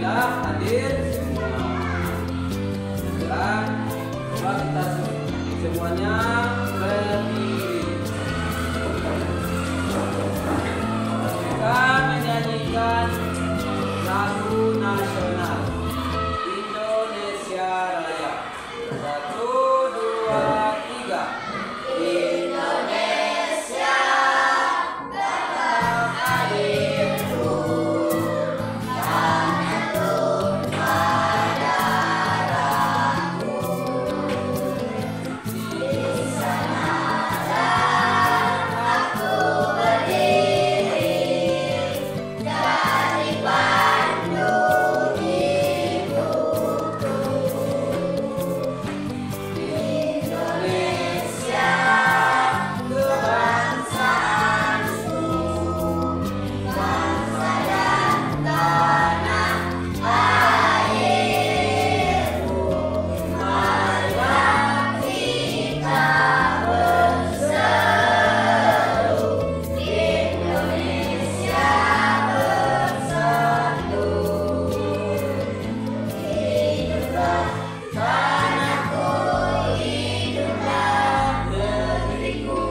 sudah hadir semua. Sekarang coba kita semuanya berdiri. Kita menyanyikan lagu nasional Indonesia Raya. 1, 2, 3. Indonesia tanah airku, tanah tumpah darahku. Di sanalah aku berdiri, dari Bandung ibuku. Indonesia kebangsaanku, bangsa dan tanah airku. Marilah kita berseru, Indonesia bersatu. Hiduplah tanahku, hiduplah negeriku,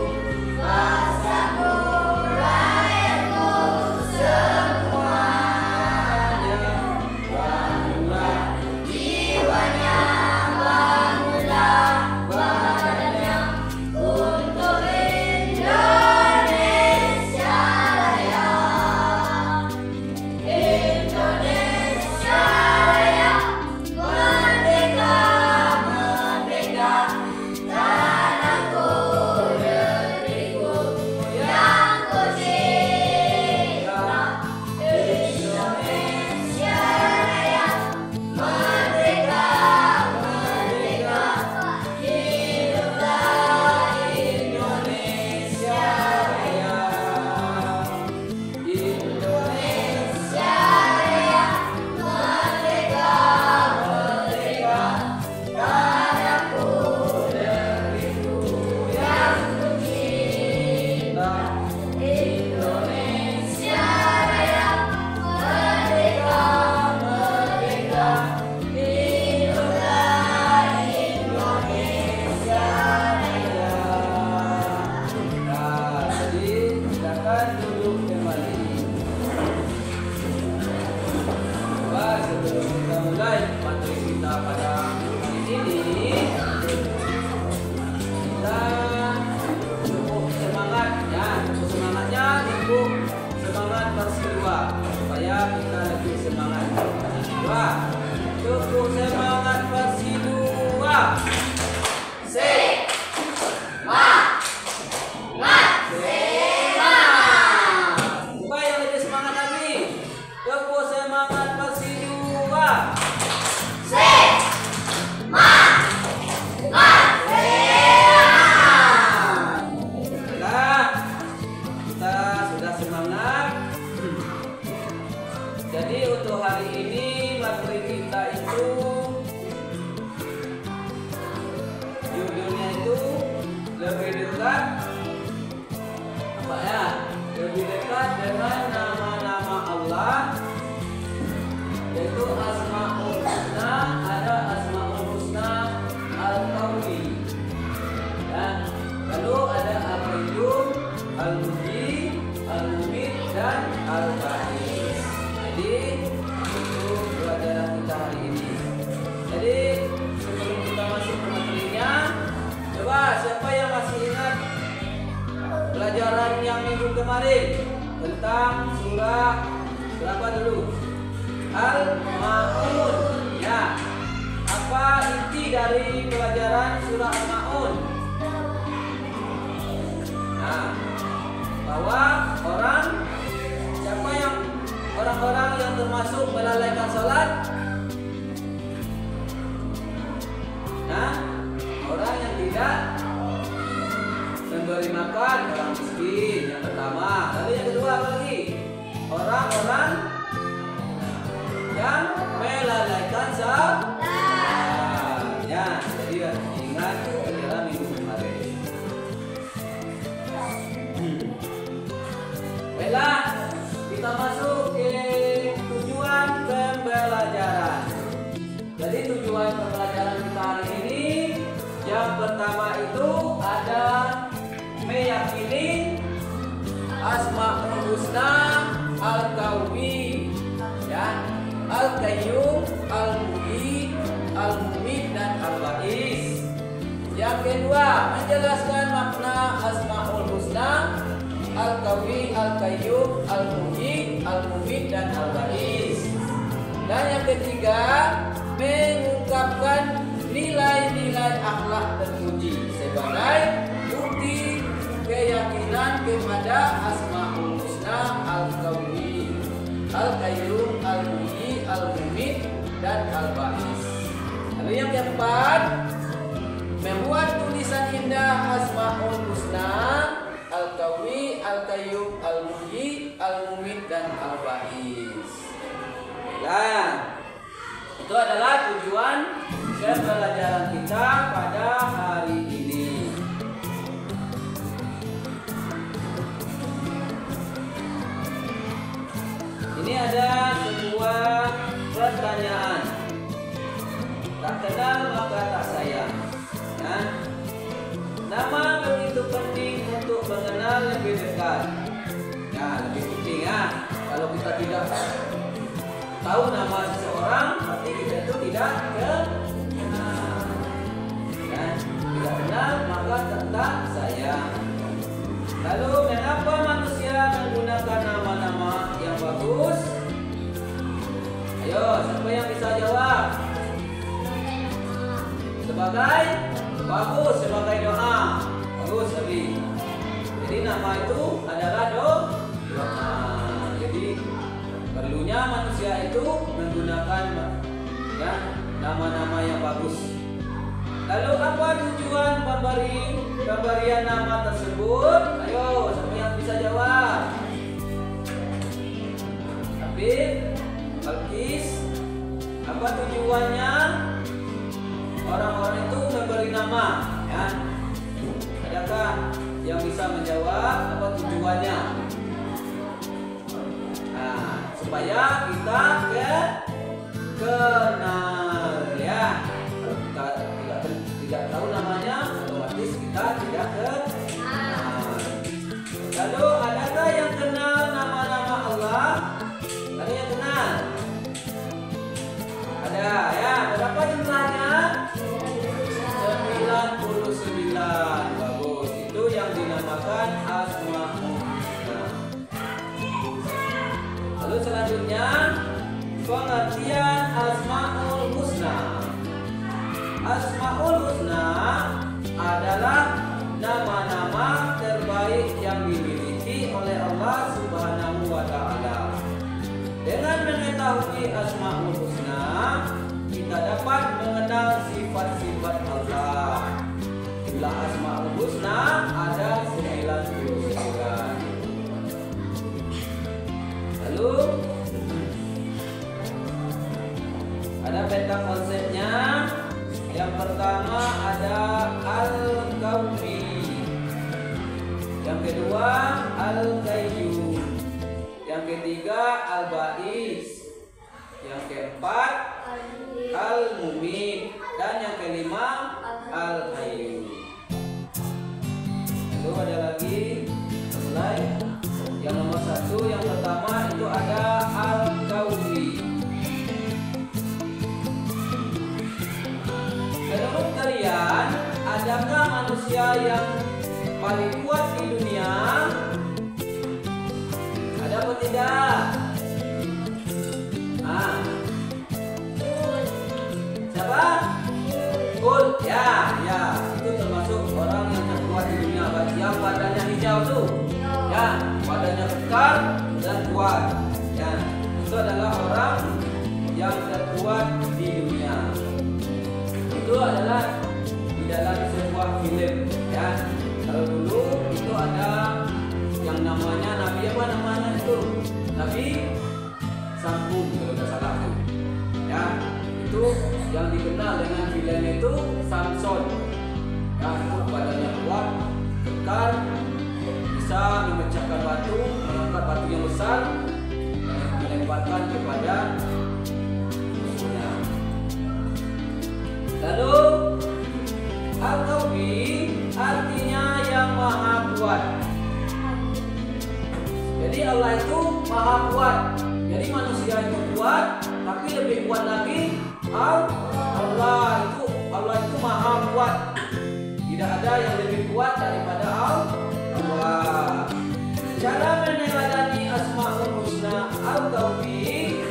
bangsaku, rakyatku semuanya. Bangunlah jiwanya, bangunlah badannya, untuk Indonesia Raya. Indonesia Raya, merdeka, merdeka, tanahku, negeriku yang ku cinta. Indonesia Raya, merdeka, merdeka, hiduplah Indonesia Raya. Indonesia Raya, merdeka, merdeka, tanahku, negeriku yang ku cinta. Indonesia Raya, merdeka, merdeka, hiduplah Indonesia Raya. Nah, jadi silakan duduk kembali. Coba sebelum kita mulai materi kita pada hari ini, kita cukup semangat ya, cukup semangatnya, cukup semangat bersua supaya kita lebih semangat. Dua, cukup semangat bersua. Coba yang lebih semangat lagi. Cukup semangat bersua. Nah, kita sudah semangat. Jadi untuk hari ini materi kita itu judulnya itu lebih dekat apa ya? Lebih dekat dengan nama-nama Allah, yaitu Asmaul Husna. Ada Asmaul Husna Al-Qawi ya. Lalu ada Al-Qayyum, Al-Muhyi, Al-Mumit, dan Al-Ba'is. Jadi itu pelajaran kita hari ini. Jadi sebelum kita masuk ke materinya, coba siapa yang masih ingat pelajaran yang minggu kemarin tentang surah apa dulu? Al-Ma'un ya. Apa inti dari pelajaran surah Al-Ma'un? Nah, bahwa orang-orang yang termasuk melalaikan sholat, nah, orang yang tidak memberi makan orang miskin yang pertama. Lalu yang kedua apa lagi? Orang-orang yang melalaikan sholat. Ya, jadi ingat pelajaran minggu kemarin. Baiklah, kita masuk ke tujuan pembelajaran. Al-Mumit, dan Al-Ba'is. Yang kedua, menjelaskan makna Asmaul Husna, Al-Qawi, Al-Qayyum, Al-Muhyi, Al-Mumit, dan Al-Ba'is. Dan yang ketiga, mengungkapkan nilai-nilai akhlak terpuji sebagai bukti keyakinan kepada Asmaul Husna, Al-Qawi, Al-Qayyum, Al-Muhyi, Al-Mumit, dan Al-Ba'is. Lalu yang keempat, membuat tulisan indah Asmaul Husna, Al-Qawi, Al-Qayyum, Al-Muhyi, Al-Mumit, dan Al-Ba'is. Nah, itu adalah tujuan pembelajaran kita pada hari ini. Ini ada sebuah pertanyaan. Tak kenal maka tak sayang. Nah, nama begitu penting untuk mengenal lebih dekat. Nah, lebih penting ya. Kalau kita tidak tahu nama seseorang, berarti kita itu tidak kenal. Dan tidak kenal maka tak sayang. Lalu mengapa manusia menggunakan nama-nama yang bagus? Ayo, siapa yang bisa jawab? Sebagai bagus, sebagai doa. Bagus tadi. Jadi nama itu adalah doa. Jadi perlunya manusia itu menggunakan ya nama-nama yang bagus. Lalu apa tujuan pemberian nama tersebut? Ayo, siapa yang bisa jawab? Habib, Balkis, apa tujuannya orang-orang itu memberi nama? Ya, adakah yang bisa menjawab apa tujuannya? Nah, supaya kita kenal ya. Kalau kita tidak tahu namanya, otomatis kita tidak kenal. Lalu adakah yang kenal nama-nama Allah? Ada yang kenal? Ada ya. Berapa jumlahnya? 99. Bagus. Itu yang dinamakan Asmaul Husna. Lalu selanjutnya pengertian Asmaul Husna. Asmaul Husna adalah nama-nama terbaik yang dimiliki oleh Allah Subhanahu wa Ta'ala. Dengan mengetahui Asmaul Husna, kita dapat mengenal sifat-sifat Allah. Jumlah Asmaul Husna ada 99. Lalu ada peta konsepnya. Yang pertama ada Al-Qawi, yang kedua Al-Qayyum, yang ketiga Al-Ba'is, yang keempat Al-Mumit, dan yang kelima Al-Qayyum. Lalu ada lagi slide. Yang nomor 1, yang pertama itu ada Al-Qawi. Menurut kalian, adakah manusia yang paling kuat di dunia? Ada apa tidak? Siapa? Hulk. Ya, itu termasuk orang yang terkuat di dunia. Yang badannya hijau tuh, ya, badannya kekar dan kuat. Ya, itu adalah orang yang terkuat di dunia. Itu adalah di dalam sebuah film ya. Kalau dulu itu ada yang namanya Nabi apa namanya itu? Nabi Sambung kalau tidak salah tuh. Ya, itu yang dikenal dengan film itu Samson. Ya, badannya kuat, kekar, bisa memecahkan batu, mengangkat batu yang besar, melemparkan kepada musuhnya. Lalu Al-Qawi artinya yang maha kuat. Jadi Allah itu maha kuat. Jadi manusia itu kuat, tapi lebih kuat lagi Allah. Allah itu maha kuat. Tidak ada yang lebih kuat daripada Allah. Cara meneladani Asmaul Husna Al-Taufiq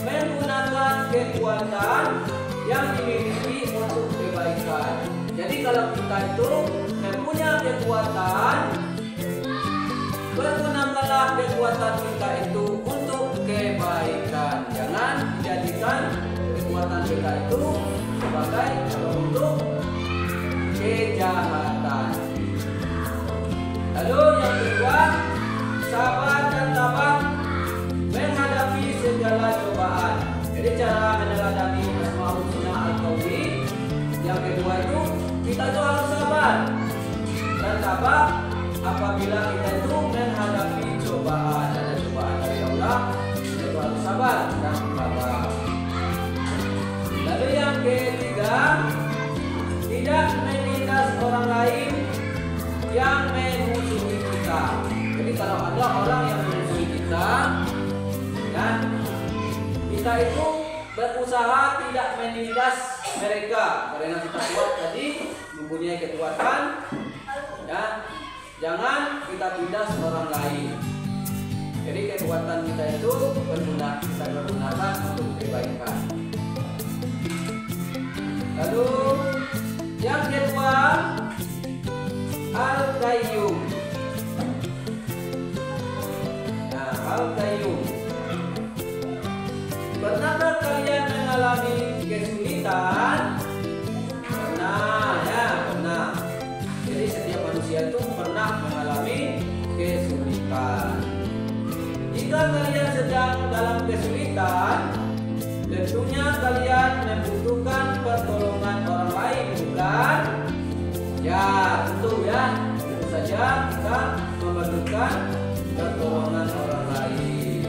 menggunakan kekuatan yang dimiliki untuk kebaikan. Jadi kalau kita itu mempunyai kekuatan, pergunakanlah kekuatan kita itu untuk kebaikan. Jangan dijadikan kekuatan kita itu sebagai untuk kejahatan. Lalu yang kedua, sabar dan tabah menghadapi segala cobaan. Jadi cara meneladani Asmaul Husna Al-Taufiq yang kedua itu kita itu harus sabar dan tabah apabila kita itu menghadapi cobaan. Ada cobaan dari Allah, kita itu harus sabar dan tabah. Lalu yang ketiga, tidak menindas orang lain yang memusuhi kita. Jadi kalau ada orang yang memusuhi kita, dan kita itu berusaha tidak menindas mereka karena kita kuat tadi mempunyai kekuatan, dan jangan kita tindas orang lain. Jadi kekuatan kita itu kita gunakan untuk kebaikan. Lalu yang kedua, Al-Qayyum. Nah, Al-Qayyum. Pernahkah kalian mengalami kesulitan? Pernah, ya, pernah. Jadi setiap manusia itu pernah mengalami kesulitan. Jika kalian sedang dalam kesulitan, tentunya kalian membutuhkan pertolongan orang lain, bukan? Ya, tentu ya. Tentu saja kita memerlukan pertolongan orang lain.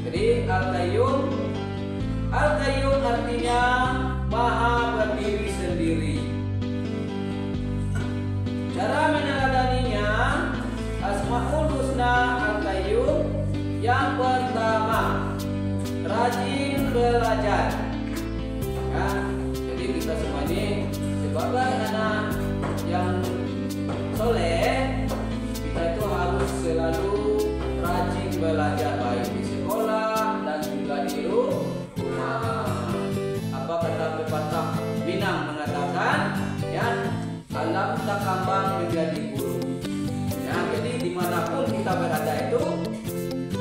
Jadi Al-Qayyum artinya maha berdiri sendiri. Cara meneladaninya, Asmaul Husna Al-Qayyum yang pertama, rajin belajar. Ya, jadi kita semua ini sebagai anak yang soleh, kita itu harus selalu rajin belajar, baik di sekolah dan juga di rumah. Apa kata pepatah Minang mengatakan, ya, alam tak kambang menjadi guru. Ya, jadi dimanapun kita berada itu,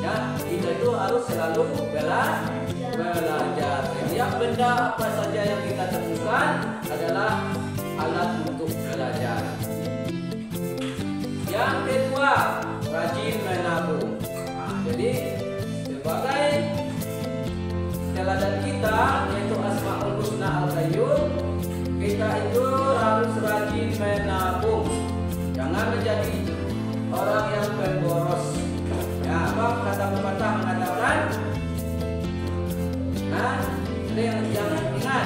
ya, kita itu harus selalu belajar. Setiap benda apa saja yang kita temukan adalah alat untuk belajar. Yang kedua, rajin menabung. Nah, jadi sebagai teladan kita, yaitu Asmaul Husna Al-Qayyum, kita itu harus rajin menabung. Jangan menjadi orang yang pemboros. Ya, apa kata pepatah mengatakan? Nah, ada yang ingat,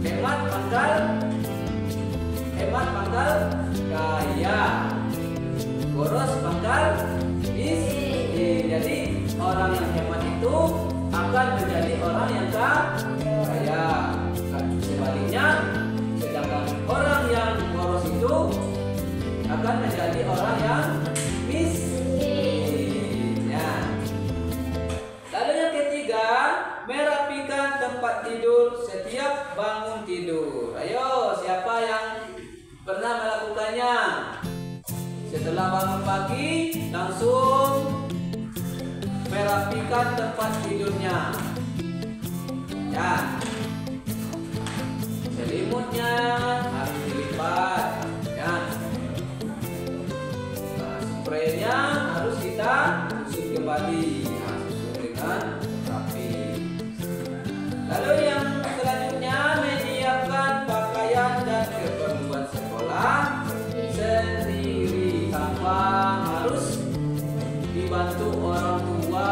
hemat pangkal kaya, boros pangkal miskin. Jadi orang yang hemat itu akan menjadi orang yang kaya. Sebaliknya, sedangkan orang yang boros itu akan menjadi orang yang miskin. Ya. Lalu yang ketiga, merapikan tempat tidur setiap bangun tidur. Ayo, siapa yang pernah melakukannya? Setelah bangun pagi, langsung merapikan tempat tidurnya. Ya, selimutnya harus dilipat. Ya, nah, spraynya harus kita susun kembali. Nah, susun dengan rapi. Lalu yang selanjutnya, menyiapkan pakaian dan keperluan sekolah sendiri tanpa harus dibantu orang tua.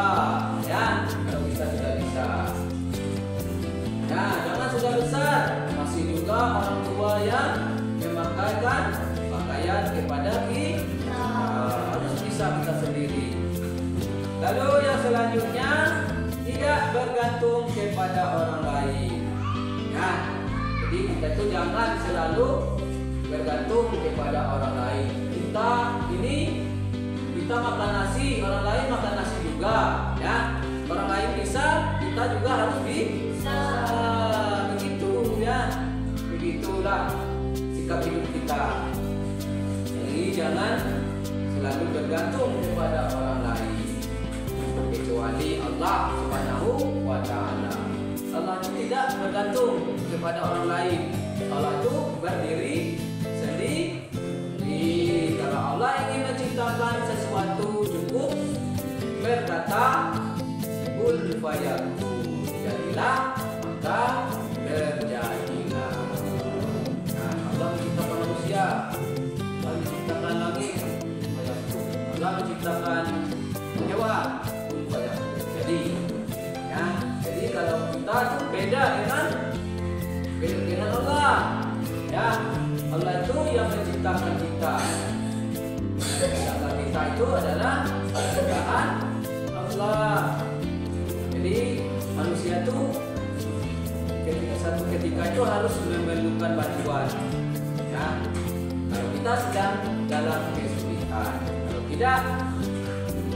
Ya, kalau kita sudah bisa. Ya, jangan sudah besar, masih juga orang tua yang memakaikan pakaian kepada kita. Harus bisa kita sendiri. Lalu yang selanjutnya, bergantung kepada orang lain. Ya, jadi kita itu jangan selalu bergantung kepada orang lain. Kita makan nasi, orang lain makan nasi juga. Ya, orang lain bisa, kita juga harus bisa. Begitu ya, begitulah sikap hidup kita. Jadi jangan selalu bergantung kepada orang lain, kecuali Allah Subhanahu wa Ta'ala. Allah itu tidak bergantung kepada orang lain. Allah itu berdiri sendiri. Kalau Allah ingin menciptakan sesuatu, cukup berkata kul fayakun, jadilah, maka terjadilah. Nah, Allah menciptakan manusia, Allah menciptakan langit, Allah menciptakan hewan, kul fayakun. Jadi kalau kita itu beda dengan Allah. Ya, Allah itu yang menciptakan kita. Sedangkan kita itu adalah ciptaan Allah. Jadi manusia itu ketika itu harus memerlukan bantuan. Ya, kalau kita sedang dalam kesulitan, kalau tidak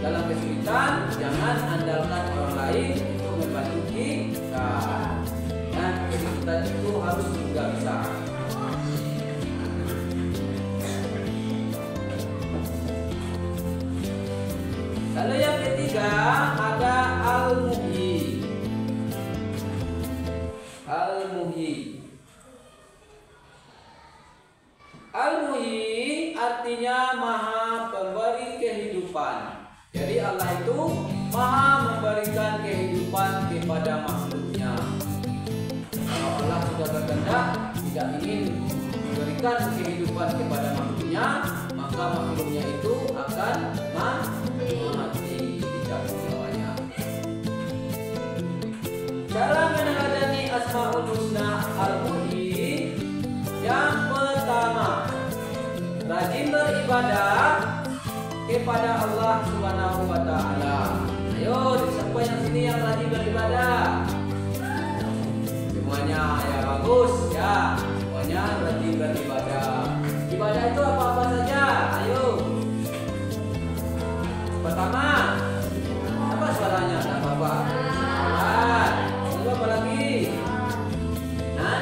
dalam kesulitan, jangan andalkan orang lain untuk membantu kita. Ya, jadi kita itu harus juga bisa. Lalu yang ketiga ada Al-Muhyi. Al-Muhyi artinya Maha Pemberi kehidupan. Jadi Allah itu Maha memberikan kehidupan kepada makhluknya. Kalau Allah sudah berkehendak tidak ingin memberikan kehidupan kepada makhluknya, maka makhluknya itu akan mati dicabut nyawanya. Cara meneladani Asmaul Husna Al-Muhyi, yang pertama, rajin beribadah kepada Allah Subhanahu wa Ta'ala. Ayo, siapa yang sini yang rajin beribadah? Semuanya ya, bagus ya. Semuanya rajin beribadah. Ibadah itu apa-apa saja. Ayo. Pertama, apa suaranya? Tidak apa-apa. Lalu apa lagi? Nah,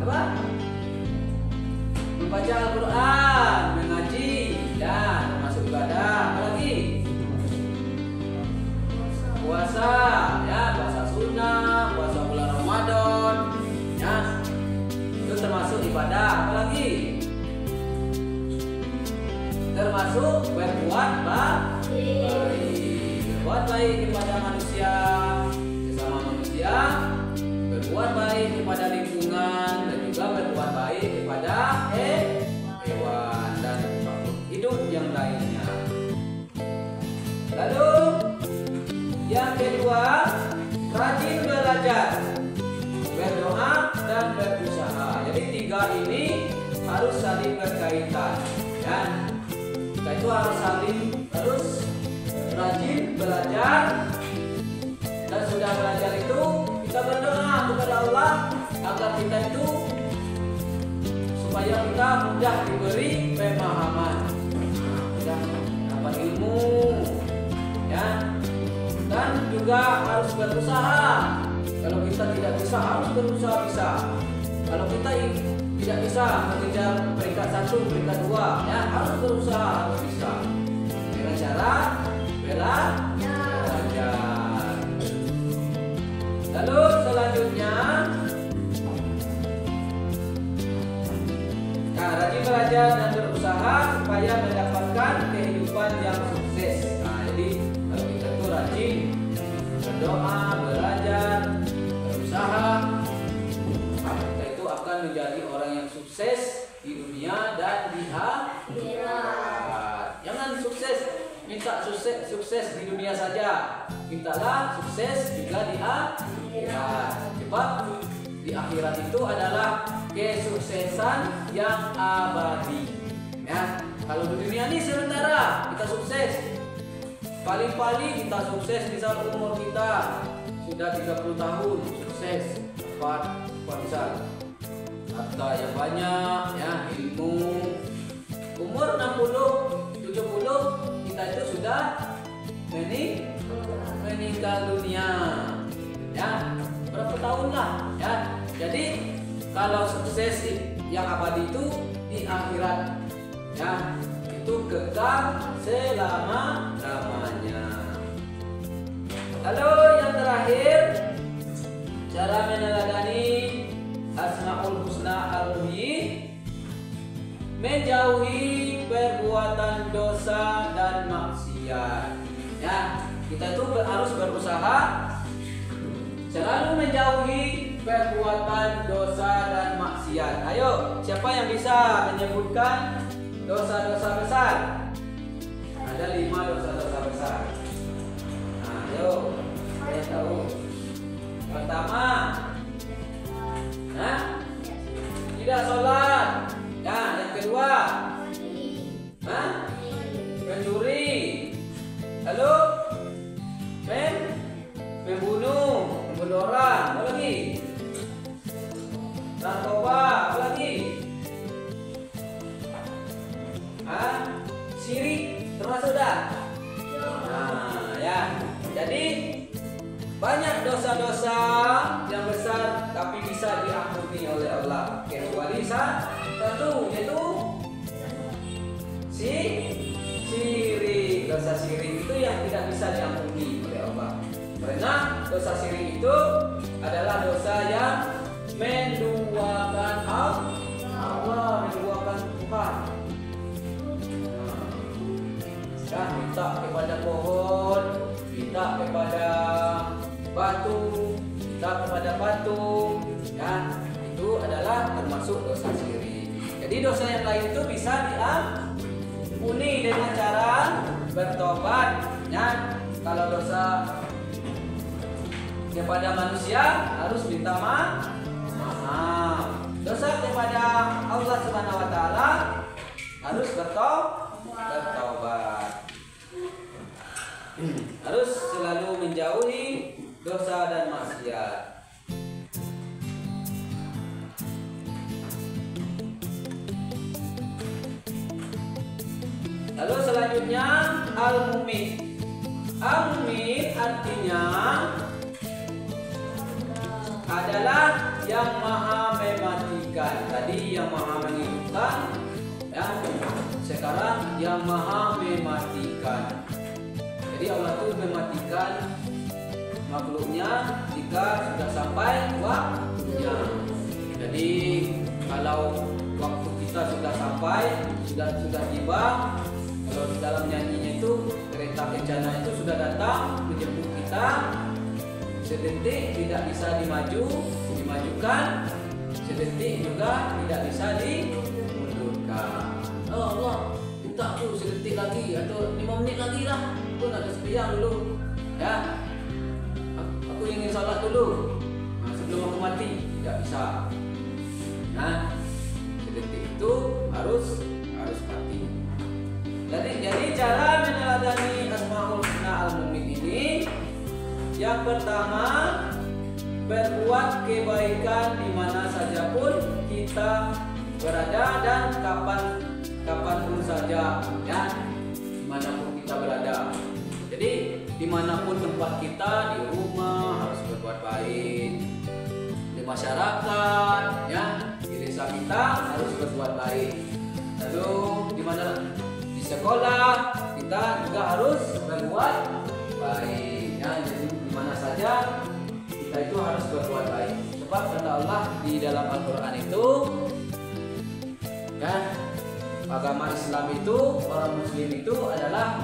apa? Membaca Al-Quran, mengaji, dan termasuk ibadah. Apa lagi? Puasa, ya, puasa sunnah, puasa bulan Ramadan, ya, itu termasuk ibadah. Apa lagi? Termasuk berbuat baik kepada manusia, sesama manusia, berbuat baik kepada lingkungan, dan juga berbuat baik kepada hewan dan makhluk hidup yang lainnya. Lalu yang kedua, rajin belajar, berdoa, dan berusaha. Jadi tiga ini harus saling berkaitan, ya. Kita itu harus rajin belajar, dan sudah belajar itu kita berdoa kepada Allah agar kita itu supaya kita mudah diberi pemahaman, mudah dapat ilmu, ya. Dan juga harus berusaha. Kalau kita tidak bisa, harus berusaha bisa. Kalau kita tidak bisa mengejar peringkat 1, peringkat 2, ya harus berusaha, harus bisa. Dengan cara belajar. Lalu selanjutnya, rajin belajar dan berusaha supaya mendapatkan kehidupan yang sukses. Nah, jadi kalau kita itu rajin berdoa, belajar, berusaha, kita itu akan menjadi orang yang sukses di dunia dan di akhirat. Jangan minta sukses di dunia saja, mintalah sukses juga di akhirat. Sebab di akhirat itu adalah kesuksesan yang abadi. Ya, kalau di dunia ini sementara kita sukses, paling-paling kita sukses, misal umur kita sudah 30 tahun, sukses dapat misal harta yang banyak, ya, ilmu. Umur 60, 70 kita itu sudah meninggal dunia, ya, berapa tahun lah, ya. Jadi kalau sukses yang abadi itu di akhirat, ya, itu kekal selama-lamanya. Lalu yang terakhir, cara meneladani Asmaul Husna Al-Muhyi, menjauhi perbuatan dosa dan maksiat. Ya, kita itu harus berusaha selalu menjauhi perbuatan dosa dan maksiat. Ayo, siapa yang bisa menyebutkan dosa-dosa besar? Ada 5 dosa-dosa besar. Nah, ayo, saya tahu. Pertama, tidak sholat. Ya, yang kedua, mencuri. Lalu, membunuh orang. Apa lagi? Narkoba. Apa lagi? Syirik termasuk dah. Nah, ya. Jadi banyak dosa-dosa yang besar tapi bisa diampuni oleh Allah, kecuali satu, yaitu syirik. Dosa syirik itu yang tidak bisa diampuni oleh Allah, karena dosa syirik itu adalah dosa yang menduakan Allah, menduakan Tuhan. Nah, minta kepada pohon, minta kepada batu, minta kepada patung, ya, itu adalah termasuk dosa syirik. Jadi dosa yang lain itu bisa diampuni dengan cara bertobat, ya. Kalau dosa kepada manusia harus minta maaf. Dosa kepada Allah Subhanahu wa taala harus bertobat. Harus selalu menjauhi dosa dan maksiat. Lalu selanjutnya al-mumit. Al-mumit artinya adalah yang maha mematikan. Tadi yang maha menghidupkan, ya. Sekarang yang maha mematikan. Jadi Allah itu mematikan makhluknya jika sudah sampai waktunya. Jadi kalau waktu kita sudah sampai, sudah tiba, kalau di dalam nyanyinya itu kereta kencana itu sudah datang menjemput kita, sedetik tidak bisa dimajukan, sedetik juga tidak bisa dimundurkan. Oh Allah, minta aku sedetik lagi atau 5 menit lagi lah. Aku nak sembahyang dulu, ya. Aku ingin sholat dulu, sebelum aku mati. Tidak bisa. Nah, sedetik itu harus mati. Jadi cara meneladani Asmaul Husna Al-Mumit ini, yang pertama, berbuat kebaikan di mana saja pun kita berada dan kapan pun saja, ya, dimanapun kita berada. Jadi dimanapun tempat kita, di rumah harus berbuat baik, di masyarakat, ya, di desa kita harus berbuat baik. Lalu di mana, di sekolah kita juga harus berbuat baik, ya. Jadi di mana saja kita itu harus berbuat baik. Sebab kata Allah di dalam Al-Quran itu, ya, agama Islam itu, orang Muslim itu adalah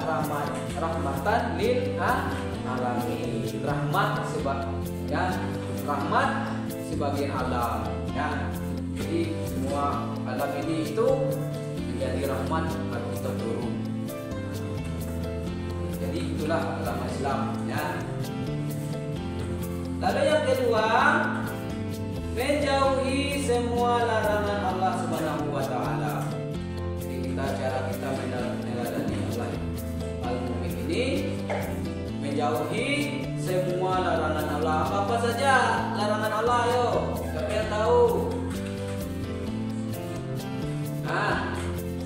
rahmatan lil alamin. Rahmat sebagian alam, ya. Jadi semua alam ini itu menjadi rahmat bagi kita turun. Jadi itulah agama Islam, ya. Lalu yang kedua, menjauhi semua larangan Allah Subhanahu wa taala. Cara kita meneladani Allah Al-Mumit ini menjauhi semua larangan Allah. Apa saja larangan Allah, yo? Siapa yang tahu? Nah,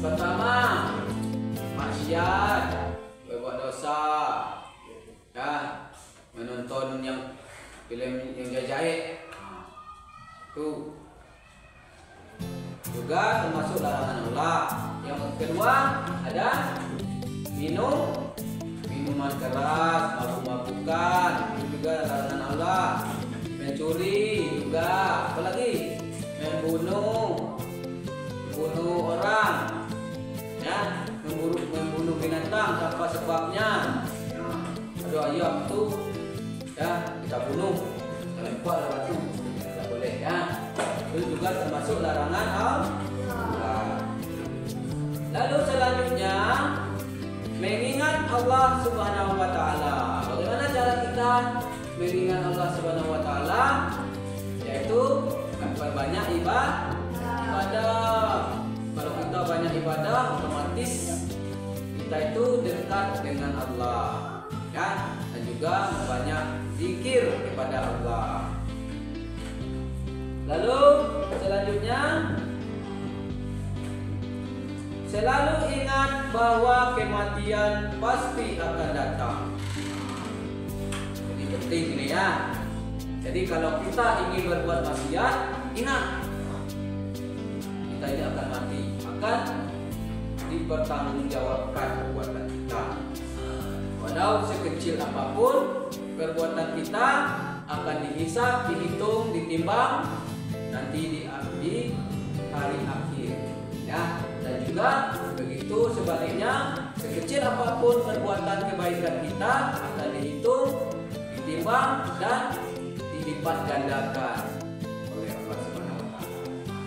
pertama, maksiat, berbuat dosa, ya, menonton yang film yang jahit, itu juga termasuk larangan Allah. Yang kedua ada minuman keras, mabuk-mabukan, itu juga larangan Allah. Mencuri juga, apalagi membunuh orang, ya, membunuh binatang tanpa sebabnya. Ada ayam tuh, ya, kita bunuh, kita lempar lewat itu, tidak boleh, ya. Itu juga termasuk larangan Allah. Lalu selanjutnya mengingat Allah Subhanahu wa taala. Bagaimana cara kita mengingat Allah Subhanahu wa taala? Yaitu memperbanyak ibadah. Kalau kita banyak ibadah, otomatis kita itu dekat dengan Allah, ya, dan juga banyak zikir kepada Allah. Lalu selanjutnya selalu ingat bahwa kematian pasti akan datang. Ini penting ini, ya. Jadi kalau kita ingin berbuat maksiat, ingat kita ini akan mati, akan dipertanggungjawabkan perbuatan kita. Walau sekecil apapun perbuatan kita akan dihisab, dihitung, ditimbang nanti di hari akhir, ya. Dan juga begitu sebaliknya, sekecil apapun perbuatan kebaikan kita akan dihitung, ditimbang, dan dilipat gandakan oleh Allah Subhanahu wa taala.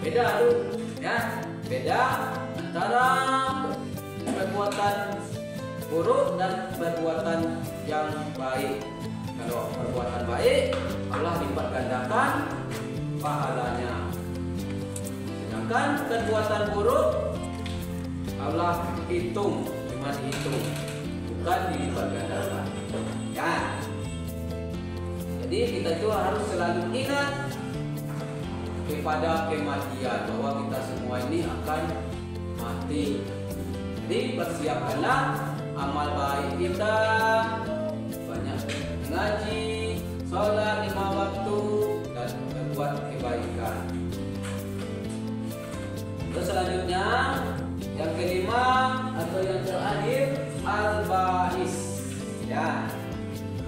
Beda tuh, ya. Beda antara perbuatan buruk dan perbuatan yang baik. Kalau perbuatan baik, Allah lipat gandakan pahalanya. Sedangkan perbuatan buruk, Allah hitung, cuma dihitung, bukan dilipat gandakan. Ya. Jadi kita itu harus selalu ingat kepada kematian, bahwa kita semua ini akan mati. Jadi persiapkanlah amal baik kita, banyak ngaji, sholat 5 waktu, dan berbuat kebaikan. Terus selanjutnya yang kelima atau yang terakhir, al-ba'is, ya.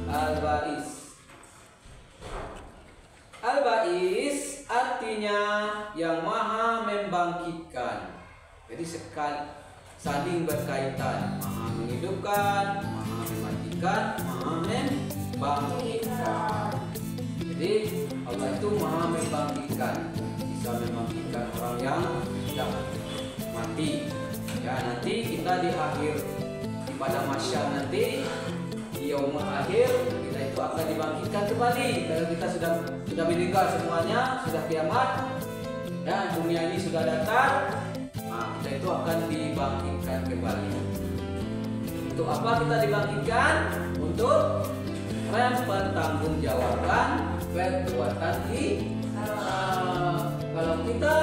Al-ba'is. Al-ba'is artinya yang maha membangkitkan. Jadi saling berkaitan, maha menghidupkan, maha mematikan, maha membangkitkan. Jadi Allah itu maha membangkitkan, bisa membangkitkan orang yang sudah mati. Ya, nanti kita di akhir, pada masyar nanti, di yaumul akhir, kita itu akan dibangkitkan kembali. Kalau kita sudah meninggal semuanya, sudah kiamat, dan dunia ini sudah datang, nah, kita itu akan dibangkitkan kembali. Untuk apa kita dibangkitkan? Untuk mempertanggungjawabkan perbuatan kita. Kalau kita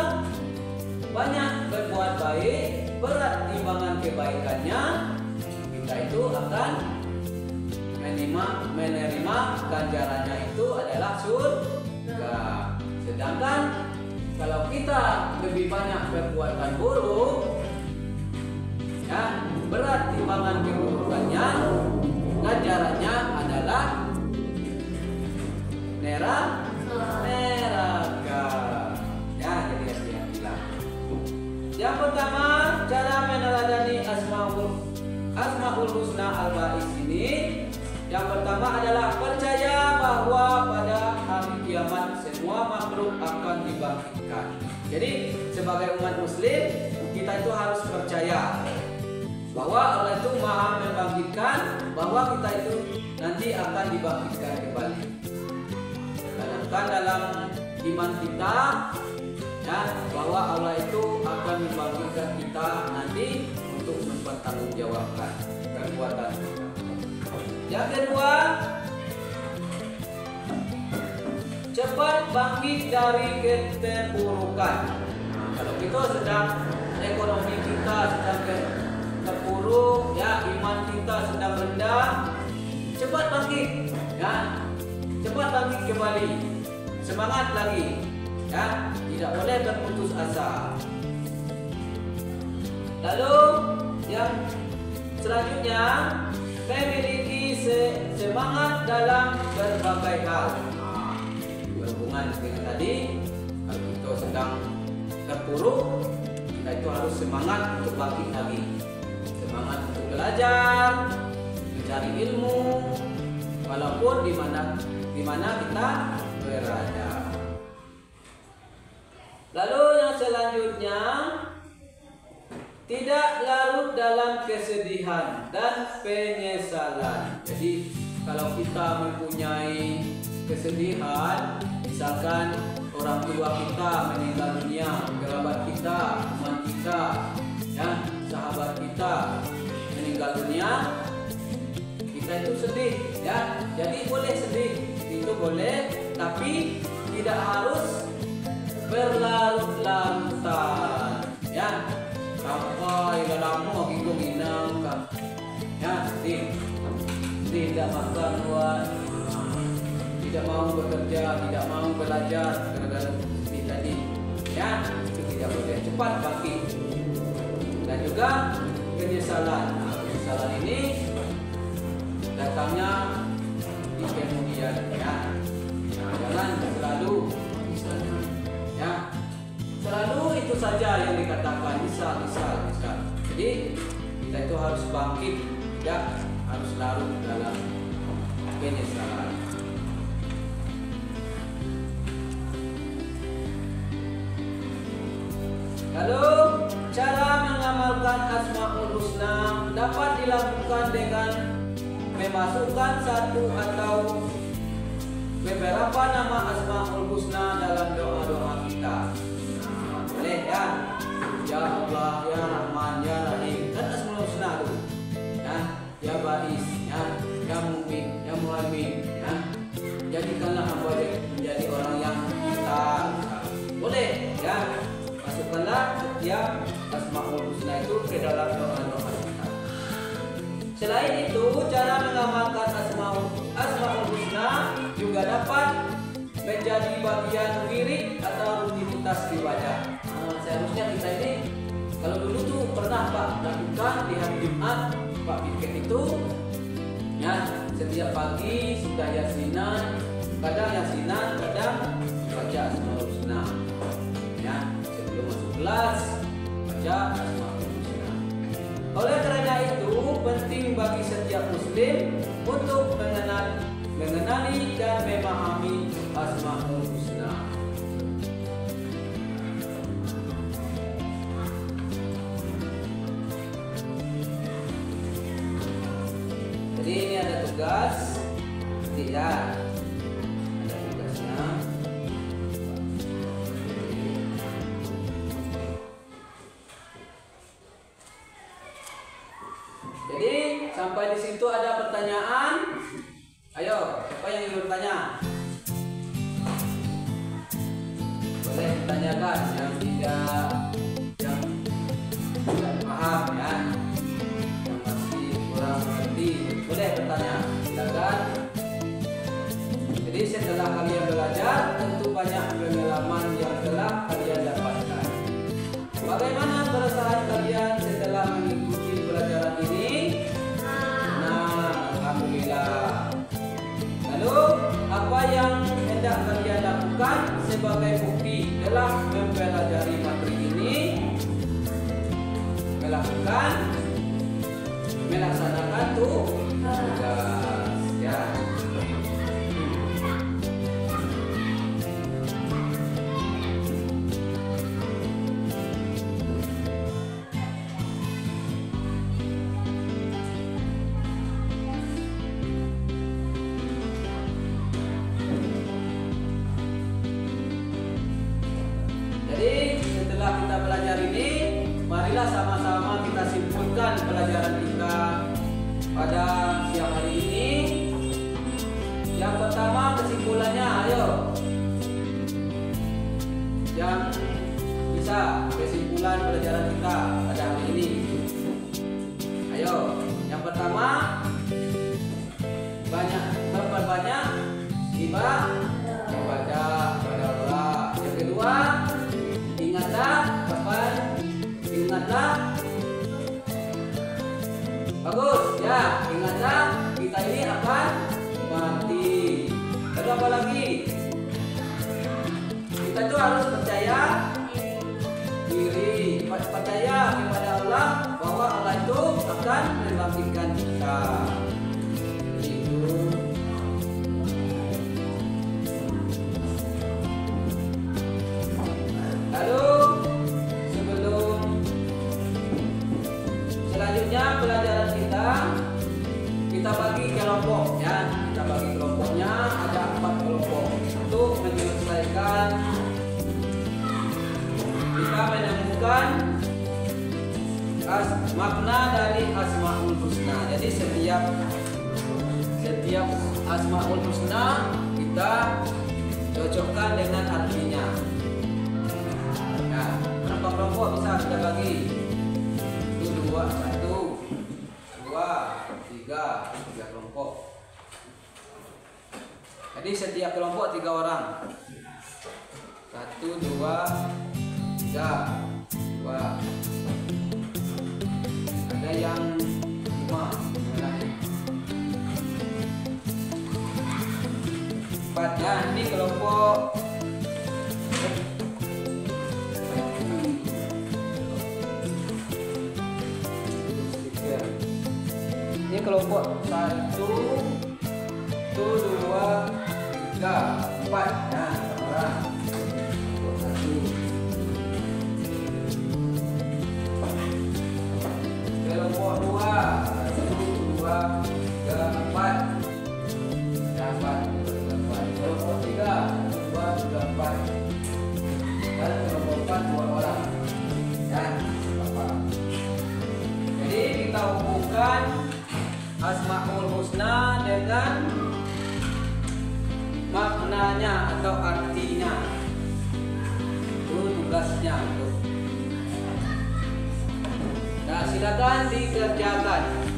banyak berbuat baik, berat timbangan kebaikannya, kita itu akan menerima ganjarannya, itu adalah surga. Sedangkan kalau kita lebih banyak perbuatan buruk, ya, berat timbangan keburukannya, ganjarannya adalah neraka. Ya, jadi yang bilang. Yang pertama, cara meneladani Asmaul Husna Al-Ba'is ini, yang pertama adalah percaya bahwa pada hari kiamat semua makhluk akan dibangkitkan. Jadi sebagai umat muslim, kita itu harus percaya bahwa Allah itu maha membangkitkan, bahwa kita itu nanti akan dibangkitkan kembali. Tanamkan dalam iman kita, ya, bahwa Allah itu akan membangkitkan kita nanti untuk mempertanggungjawabkan perbuatan kita. Yang kedua, cepat bangkit dari keterpurukan. Kalau kita sedang ekonomi kita sedang terpuruk, ya, iman kita sedang rendah, cepat bangkit, ya, cepat bangkit kembali, semangat lagi, ya, tidak boleh berputus asa. Lalu yang selanjutnya, memiliki semangat dalam berbagai hal. Berhubungan dengan tadi, kalau kita sedang terpuruk, kita itu harus semangat untuk bangkit lagi, semangat untuk belajar, mencari ilmu, walaupun di mana kita berada. Lalu yang selanjutnya, tidak larut dalam kesedihan dan penyesalan. Jadi kalau kita mempunyai kesedihan, misalkan orang tua kita meninggal dunia, kerabat kita, teman kita, ya, sahabat kita meninggal dunia, kita itu sedih, ya. Jadi boleh sedih, itu boleh, tapi tidak harus berlarut-larutan, ya. Sampai lama kita minang kan, ya, tidak makan buat, tidak mau bekerja, tidak mau belajar gara-gara sedih tadi, ya, itu tidak boleh. Cepat bangkit. Dan juga penyesalan. Penyesalan ini datangnya di kemudian, ya. Jangan selalu, ya, selalu itu saja yang dikatakan misal. Jadi kita itu harus bangkit, tidak harus larut dalam penyesalan. Lalu cara mengamalkan Asmaul Husna dapat dilakukan dengan memasukkan satu atau beberapa nama Asmaul Husna dalam doa-doa kita. Boleh, ya. Ya Allah, ya Rahman, ya Rahim, dan Asmaul Husna itu, ya Ba'is, ya Mu'min, ya Mu'min, ya. Jadikanlah hamba menjadi orang yang pintar. Boleh, ya. Masukkanlah setiap Asmaul Husna itu ke dalam doa-doa kita. Selain itu, cara mengamalkan Asmaul Husna juga dapat menjadi bagian wirid atau rutinitas ibadah. Seharusnya kita ini, kalau dulu tuh pernah Pak lakukan di hari Jumat, Pak pikir itu, ya, setiap pagi sudah yasinan, kadang baca Asmaul Husna, ya, sebelum masuk kelas baca Asmaul Husna. Oleh karena itu penting bagi setiap muslim untuk mengenali dan memahami Asmaul Husna. Jadi ini ada tugas, tidak ada tugasnya. Jadi sampai di situ ada pertanyaan. Ayo, siapa yang ingin bertanya? Boleh ditanyakan yang tidak paham, ya, yang masih kurang mengerti, boleh bertanya, silakan. Jadi setelah kalian belajar, tentu banyak pengalaman yang telah kalian dapatkan. Bagaimana perasaan kalian setelah mengikuti pelajaran ini? Nah, alhamdulillah. Lalu, apa yang hendak kalian lakukan sebagai bukti telah mempelajari materi ini? Melaksanakan tugas, ya. Jadi setelah kita belajar ini, marilah sama-sama kita simpulkan pelajaran kita pada siang hari ini. Ya, ingatlah kita ini akan mati. Lalu apa lagi? Kita tuh harus percaya diri, percaya kepada Allah bahwa Allah itu akan membangkitkan kita. Itu. Lalu selanjutnya pelajaran kita bagi kelompok ya. Kita bagi kelompoknya ada 4 kelompok untuk menyelesaikan. Kita menemukan makna dari Asmaul Husna. Jadi setiap Asmaul Husna kita cocokkan dengan artinya. Nah, berapa kelompok bisa kita bagi? 1, 2, 3 kelompok. Jadi setiap kelompok 3 orang. 1, 2, 3. Ada yang 5. 4 ya. Ini kelompok kelompok 1, 2, 3, 4 ya, orang. Kelompok 2, 1, 2, 3, 4. Dapat. Kelompok 3, 2, 3, 4. Dan kelompok 4 2 orang. Dan apa? Jadi kita hubungkan Asmaul Husna dengan maknanya atau artinya. Itu tugasnya. Nah, silakan dikerjakan.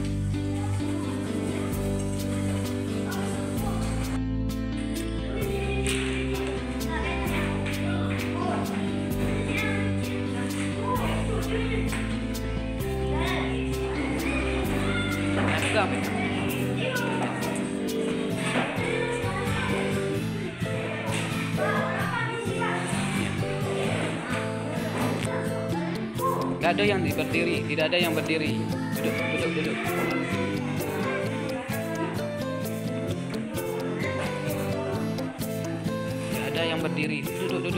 Tidak ada yang berdiri, tidak ada yang berdiri. Duduk. Tidak ada yang berdiri. Duduk.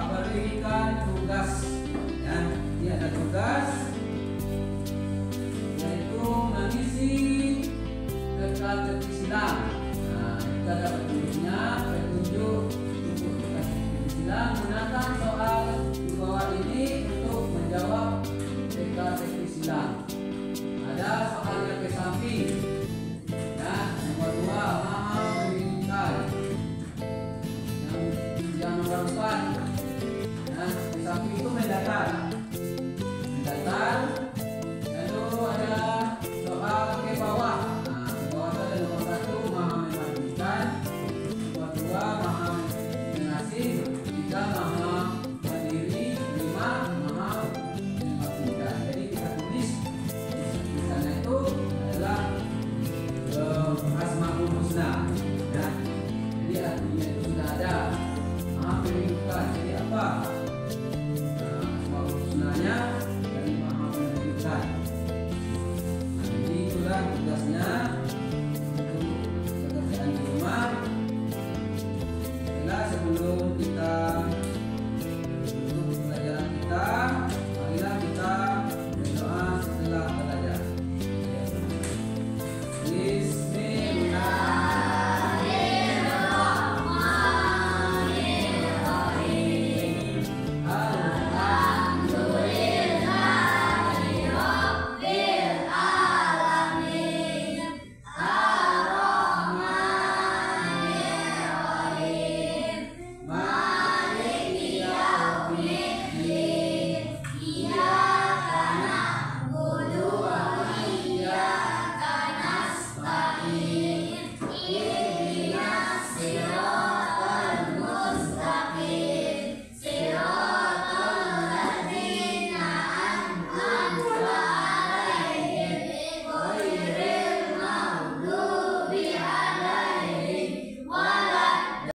berikan tugas. Ya, ini ada tugas, yaitu mengisi teka-teki silang. Nah, kita dapat tulisnya petunjuk untuk teka-teki silang. Gunakan soal di bawah ini untuk menjawab teka-teki silang. Ada soalnya ke samping. Nah, nomor 2 maha menginginkan. Yang nomor 4, nah, ke samping itu mendatar. Lalu ada soal ke bawah. Nah, ke bawah itu ada nomor 1 maha mematikan, nomor 2 maha mengasih, 3 maha mandiri, 5 maha mematikan. Jadi kita tulis di sana itu adalah Asmaul Husna. Nah, jadi artinya itu sudah ada maha mematikan. Jadi apa?